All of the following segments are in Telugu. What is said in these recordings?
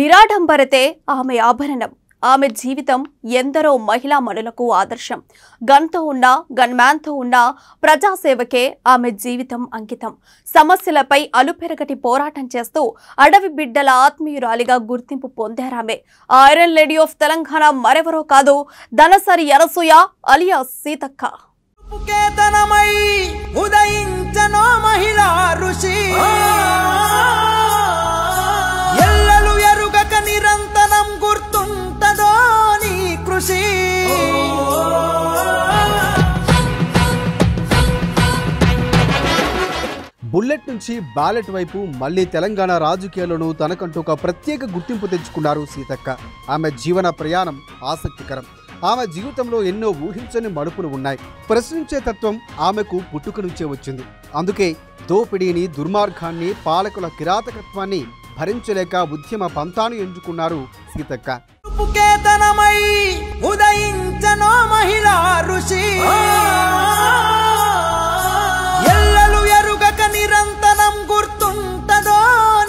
నిరాడంబరతే ఆమె ఆభరణం. ఆమె జీవితం ఎందరో మహిళా మనులకు ఆదర్శం. గన్తో ఉన్న గన్మ్యాన్తో ఉన్న ప్రజాసేవకే ఆమె జీవితం అంకితం. సమస్యలపై అలుపెరగటి పోరాటం చేస్తూ అడవి బిడ్డల ఆత్మీయురాలిగా గుర్తింపు పొందారామె. ఐరన్ లేడీ ఆఫ్ తెలంగాణ మరెవరో కాదు, దనసరి అనసూయ అలియాస్ సీతక్క. ఉదయించనో మహిళా ఋషి ఎల్లలు ఎరుగక నిరంతరం గుర్తుంటదో నీ కృషి. బుల్లెట్ నుంచి బ్యాలెట్ వైపు మళ్లీ తెలంగాణ రాజకీయాల్లోనూ తనకంటూ ఒక ప్రత్యేక గుర్తింపు తెచ్చుకున్నారు సీతక్క. ఆమె జీవన ప్రయాణం ఆసక్తికరం. ఆమె జీవితంలో ఎన్నో ఊహించని మలుపులు ఉన్నాయి. ప్రశ్నించే తత్వం ఆమెకు పుట్టుక నుంచే వచ్చింది. అందుకే దోపిడీని, దుర్మార్గాన్ని, పాలకుల కిరాతకత్వాన్ని భరించలేక ఉద్యమ పంతాను ఎంచుకున్నారు సీతక్క. ఉదయించనో మహిళా ఋషి ఎల్లలు ఎరుగక నిరంతరం గుర్తుంటదో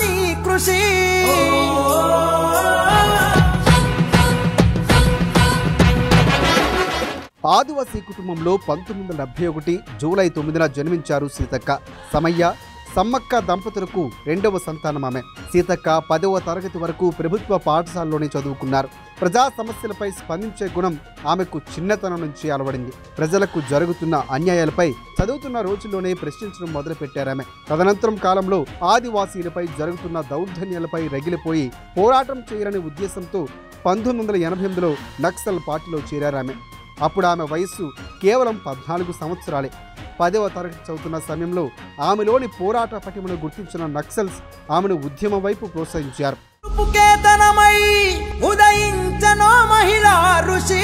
నీ కృషి. ఆదివాసీ కుటుంబంలో 1971 జూలై 9న జన్మించారు సీతక్క. సమయ్య, సమ్మక్క దంపతులకు రెండవ సంతానం ఆమె. సీతక్క 10వ తరగతి వరకు ప్రభుత్వ పాఠశాలలోనే చదువుకున్నారు. ప్రజా సమస్యలపై స్పందించే గుణం ఆమెకు చిన్నతనం నుంచి అలవడింది. ప్రజలకు జరుగుతున్న అన్యాయాలపై చదువుతున్న రోజుల్లోనే ప్రశ్నించడం మొదలుపెట్టారామె. తదనంతరం కాలంలో ఆదివాసీలపై జరుగుతున్న దౌర్జన్యాలపై రగిలిపోయి పోరాటం చేయాలనే ఉద్దేశంతో 1988లో నక్సల్ పార్టీలో చేరారామె. అప్పుడు ఆమె వయస్సు కేవలం 14 సంవత్సరాలే. 10వ తరగతి చదువుతున్న సమయంలో ఆమెలోని పోరాట పటిమను గుర్తించిన నక్సల్స్ ఆమెను ఉద్యమం వైపు ప్రోత్సహించారు. ఉదయించనో మహిళా ఋషి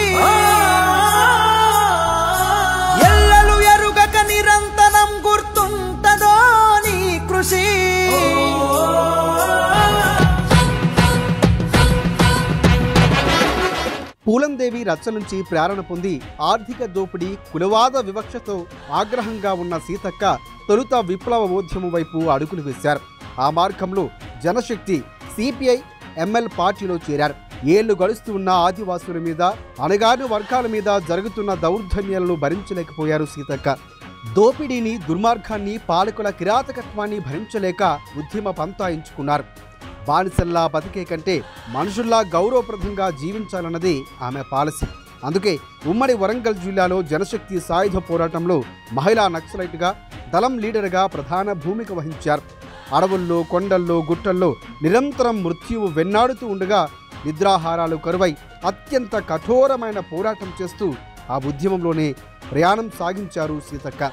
ఎల్లలు ఎరుగక నిరంతరం గుర్తుంటదో నీ కృషి. పూలందేవి రచ్చ నుంచి ప్రేరణ పొంది ఆర్థిక దోపిడీ, కులవాద వివక్షతో ఆగ్రహంగా ఉన్న సీతక్క తొలుత విప్లవోద్యమం వైపు అడుగులు వేశారు. ఆ మార్గంలో జనశక్తి, సిపిఐ, ఎంఎల్ పార్టీలో చేరారు. ఏళ్లు గడుస్తూ ఉన్న ఆదివాసుల మీద, అణగారిన వర్గాల మీద జరుగుతున్న దౌర్జన్యాలను భరించలేకపోయారు సీతక్క. దోపిడీని, దుర్మార్గాన్ని, పాలకుల కిరాతకత్వాన్ని భరించలేక ఉద్యమ పంతా ఎంచుకున్నారు. బానిసల్లా బతికే కంటే మనుషుల్లా గౌరవప్రదంగా జీవించాలన్నది ఆమె పాలసీ. అందుకే ఉమ్మడి వరంగల్ జిల్లాలో జనశక్తి సాయుధ పోరాటంలో మహిళా నక్సలైట్గా, దళం లీడర్గా ప్రధాన భూమిక వహించారు. అడవుల్లో, కొండల్లో, గుట్టల్లో నిరంతరం మృత్యువు వెన్నాడుతూ ఉండగా నిద్రాహారాలు కరువై అత్యంత కఠోరమైన పోరాటం చేస్తూ ఆ ఉద్యమంలోనే ప్రయాణం సాగించారు సీతక్క.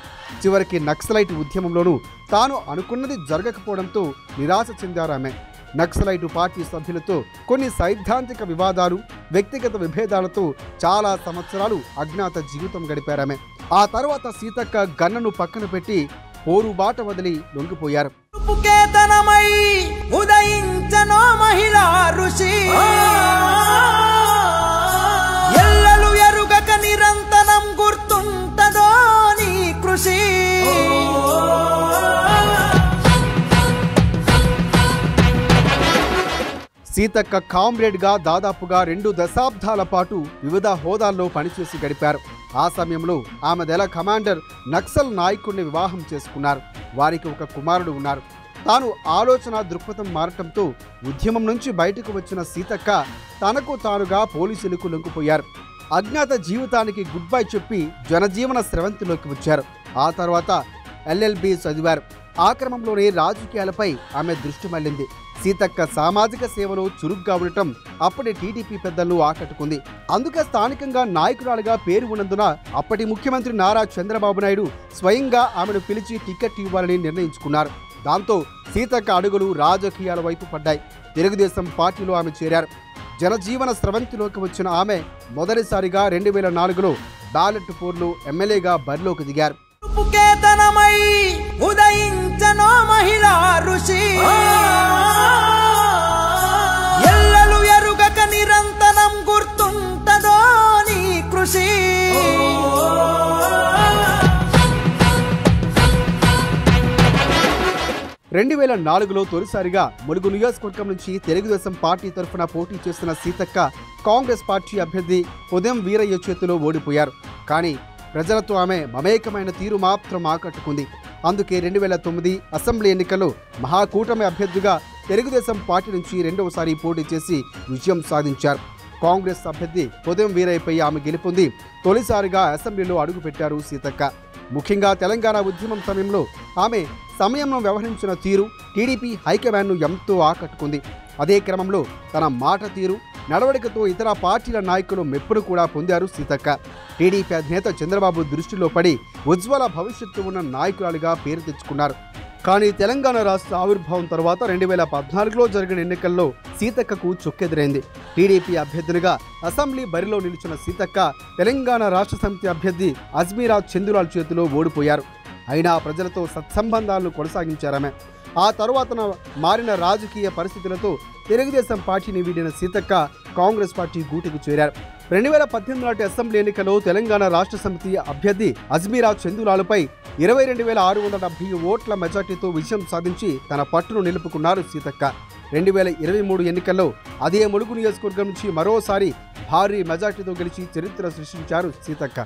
చివరికి నక్సలైట్ ఉద్యమంలోనూ తాను అనుకున్నది జరగకపోవడంతో నిరాశ చెందారామె. నక్సలైటు పార్టీ సభ్యులతో కొన్ని సైద్ధాంతిక వివాదాలు, వ్యక్తిగత విభేదాలతో చాలా సంవత్సరాలు అజ్ఞాత జీవితం గడిపారామె. ఆ తర్వాత సీతక్క గన్నను పక్కన పెట్టి పోరుబాట వదిలి లొంగిపోయారు. ఉదయించనో మహిళా ఋషి ఎల్లలు ఎరుగక నిరంతరం గుర్తుంటదో నీ కృషి. సీతక్క కామ్రేడ్గా దాదాపుగా 2 దశాబ్దాల పాటు వివిధ హోదాల్లో పనిచేసి గడిపారు. ఆ సమయంలో ఆమె దళ కమాండర్ నక్సల్ నాయకుడిని వివాహం చేసుకున్నారు. వారికి ఒక కుమారుడు ఉన్నారు. తాను ఆలోచన దృక్పథం మారటంతో ఉద్యమం నుంచి బయటకు వచ్చిన సీతక్క తనకు తానుగా పోలీసులకు లొంగిపోయారు. అజ్ఞాత జీవితానికి గుడ్ బై చెప్పి జనజీవన స్రవంతిలోకి వచ్చారు. ఆ తర్వాత LLB చదివారు. ఆ క్రమంలోనే రాజకీయాలపై ఆమె దృష్టి మళ్లింది. సీతక్క సామాజిక సేవలో చురుగ్గా ఉండటం అప్పటి టీడీపీ పెద్దలను ఆకట్టుకుంది. అందుకే స్థానికంగా నాయకురాలుగా పేరు ఉన్నందున అప్పటి ముఖ్యమంత్రి నారా చంద్రబాబు నాయుడు స్వయంగా ఆమెను పిలిచి టికెట్ ఇవ్వాలని నిర్ణయించుకున్నారు. దాంతో సీతక్క అడుగులు రాజకీయాల వైపు పడ్డాయి. తెలుగుదేశం పార్టీలో ఆమె చేరారు. జనజీవన స్రవంతిలోకి వచ్చిన ఆమె మొదటిసారిగా 2004లో బ్యాలెట్ పోర్లో ఎమ్మెల్యేగా బరిలోకి దిగారు. ఉదయించనో మహిళా ఋషి ఎల్లలు ఎరుగక నిరంతరం గుర్తుంటదో నీ కృషి. 2004లో తొలిసారిగా ములుగు నియోజకవర్గం నుంచి తెలుగుదేశం పార్టీ తరఫున పోటీ చేసిన సీతక్క కాంగ్రెస్ పార్టీ అభ్యర్థి ఉదయం వీరయ్య చేతిలో ఓడిపోయారు. కానీ ప్రజలతో ఆమె మమేకమైన తీరు మాత్రం ఆకట్టుకుంది. అందుకే 2009 అసెంబ్లీ ఎన్నికల్లో మహాకూటమి అభ్యర్థిగా తెలుగుదేశం పార్టీ నుంచి రెండవసారి పోటీ చేసి విజయం సాధించారు. కాంగ్రెస్ అభ్యర్థి ఉదయం వీరయ్యపై ఆమె గెలుపొంది తొలిసారిగా అసెంబ్లీలో అడుగుపెట్టారు సీతక్క. ముఖ్యంగా తెలంగాణ ఉద్యమం సమయంలో ఆమె సమయంలో వ్యవహరించిన తీరు టీడీపీ హైకమాండ్ను ఎంతో ఆకట్టుకుంది. అదే క్రమంలో తన మాట తీరు నడవడికతో ఇతర పార్టీల నాయకులు మెప్పును కూడా పొందారు సీతక్క. టీడీపీ అధినేత చంద్రబాబు దృష్టిలో పడి ఉజ్వల భవిష్యత్తు ఉన్న నాయకురాలిగా పేరు తెచ్చుకున్నారు. కానీ తెలంగాణ రాష్ట్ర ఆవిర్భావం తర్వాత 2014లో జరిగిన ఎన్నికల్లో సీతక్కకు చుక్కెదురైంది. టీడీపీ అభ్యర్థినిగా అసెంబ్లీ బరిలో నిలిచిన సీతక్క తెలంగాణ రాష్ట్ర సమితి అభ్యర్థి అజ్మీరా చందులాల్ చేతిలో ఓడిపోయారు. అయినా ప్రజలతో సత్సంబంధాలను కొనసాగించారామె. ఆ తరువాత మారిన రాజకీయ పరిస్థితులతో తెలుగుదేశం పార్టీని వీడిన సీతక్క కాంగ్రెస్ పార్టీ గూటికి చేరారు. 2018 నాటి అసెంబ్లీ ఎన్నికల్లో తెలంగాణ రాష్ట్ర సమితి అభ్యర్థి అజ్మీరా చందులాలపై 22,670 ఓట్ల మెజార్టీతో విజయం సాధించి తన పట్టును నిలుపుకున్నారు సీతక్క. 2023 ఎన్నికల్లో అదే ములుగు నియోజకవర్గం నుంచి మరోసారి భారీ మెజార్టీతో గెలిచి చరిత్ర సృష్టించారు సీతక్క.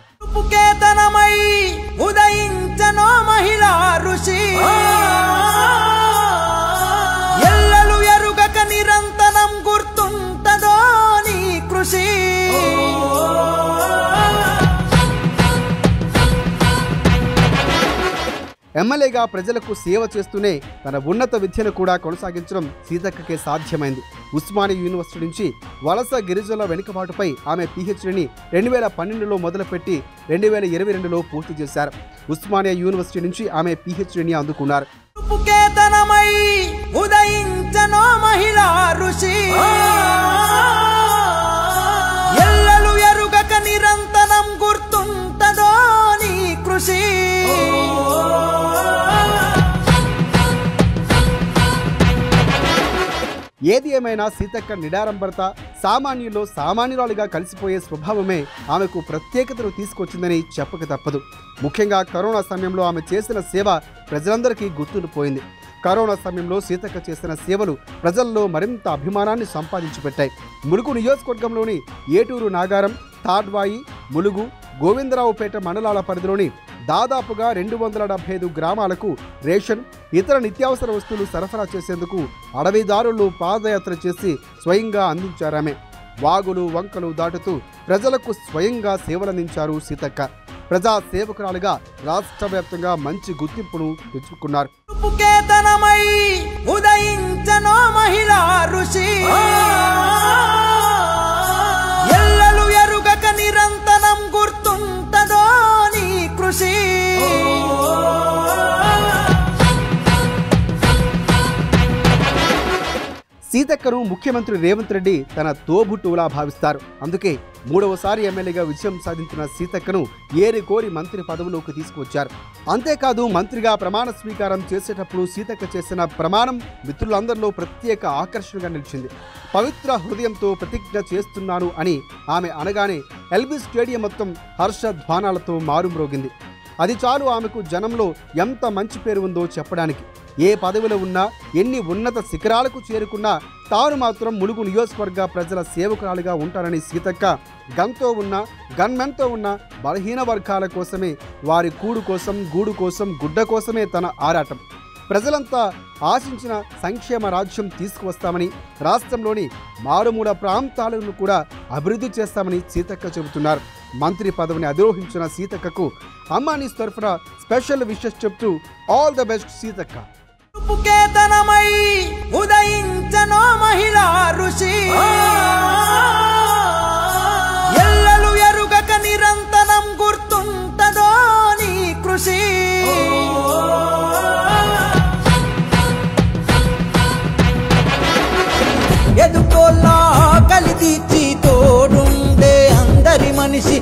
నిరంతరం గుర్తుంటదో నీ కృషి. ఎమ్మెల్యేగా ప్రజలకు సేవ చేస్తూనే తన ఉన్నత విద్యను కూడా కొనసాగించడం సీతక్కకే సాధ్యమైంది. ఉస్మానియా యూనివర్సిటీ నుంచి వలస గిరిజనుల వెనుకబాటుపై ఆమె PhDని 2012లో మొదలుపెట్టి 2022లో పూర్తి చేశారు. ఉస్మానియా యూనివర్సిటీ నుంచి ఆమె PhDని అందుకున్నారు. ఉదయించనో మహిళా ఋషి ఎల్లలు ఎరుగక నిరంతరం గుర్తుంటదో నీ కృషి. ఏది ఏమైనా సీతక్క నిడారంబరత సామాన్యుల్లో సామాన్యురాలుగా కలిసిపోయే స్వభావమే ఆమెకు ప్రత్యేకతను తీసుకొచ్చిందని చెప్పక తప్పదు. ముఖ్యంగా కరోనా సమయంలో ఆమె చేసిన సేవ ప్రజలందరికీ గుర్తుండిపోయింది. కరోనా సమయంలో సీతక్క చేసిన సేవలు ప్రజల్లో మరింత అభిమానాన్ని సంపాదించి పెట్టాయి. ములుగు నియోజకవర్గంలోని ఏటూరు నాగారం, తాడ్వాయి, ములుగు, గోవిందరావుపేట మండలాల పరిధిలోని దాదాపుగా 275 గ్రామాలకు రేషన్, ఇతర నిత్యావసర వస్తువులు సరఫరా చేసేందుకు అడవిదారులు పాదయాత్ర చేసి స్వయంగా అందించారామె. వాగులు వంకలు దాటుతూ ప్రజలకు స్వయంగా సేవలందించారు సీతక్క. ప్రజా సేవకురాలుగా రాష్ట్ర వ్యాప్తంగా మంచి గుర్తింపును తెచ్చుకున్నారు. ఉదయించనో మహిళా ఋషి ఎల్లలు ఎరుగక నిరంతరం గుర్తుంటదో నీ కృషి. సీతక్కను ముఖ్యమంత్రి రేవంత్ రెడ్డి తన తోబుట్టువులా భావిస్తారు. అందుకే 3వసారి ఎమ్మెల్యేగా విజయం సాధించిన సీతక్కను ఏరికోరి మంత్రి పదవిలోకి తీసుకువచ్చారు. అంతేకాదు మంత్రిగా ప్రమాణ స్వీకారం చేసేటప్పుడు సీతక్క చేసిన ప్రమాణం మిత్రులందరిలో ప్రత్యేక ఆకర్షణగా నిలిచింది. పవిత్ర హృదయంతో ప్రతిజ్ఞ చేస్తున్నాను అని ఆమె అనగానే ఎల్బీ స్టేడియం మొత్తం హర్షధ్వానాలతో మారుమ్రోగింది. అది చాలు ఆమెకు జనంలో ఎంత మంచి పేరు ఉందో చెప్పడానికి. ఏ పదవిలో ఉన్నా, ఎన్ని ఉన్నత శిఖరాలకు చేరుకున్నా తాను మాత్రం ములుగు నియోజకవర్గ ప్రజల సేవకురాలుగా ఉంటానని సీతక్క గన్తో ఉన్న, గన్మెన్తో ఉన్న బలహీన వర్గాల కోసమే, వారి కూడు కోసం, గూడు కోసం, గుడ్డ కోసమే తన ఆరాటం. ప్రజలంతా ఆశించిన సంక్షేమ రాజ్యం తీసుకువస్తామని, రాష్ట్రంలోని మారుమూల ప్రాంతాలను కూడా అభివృద్ధి చేస్తామని సీతక్క చెబుతున్నారు. మంత్రి పదవిని అధిరోహించిన సీతక్కకు అమ్మానీస్ తరఫున స్పెషల్ విషెస్ చెప్తూ ఆల్ ద బెస్ట్ సీతక్క. ఉదయించనో మహిళా ఋషి ఎల్లలు ఎరుగక నిరంతరం గుర్తుంటదో నీ కృషి. ఎదుకోలా కలిదీచి తోడుండే అందరి మనిషి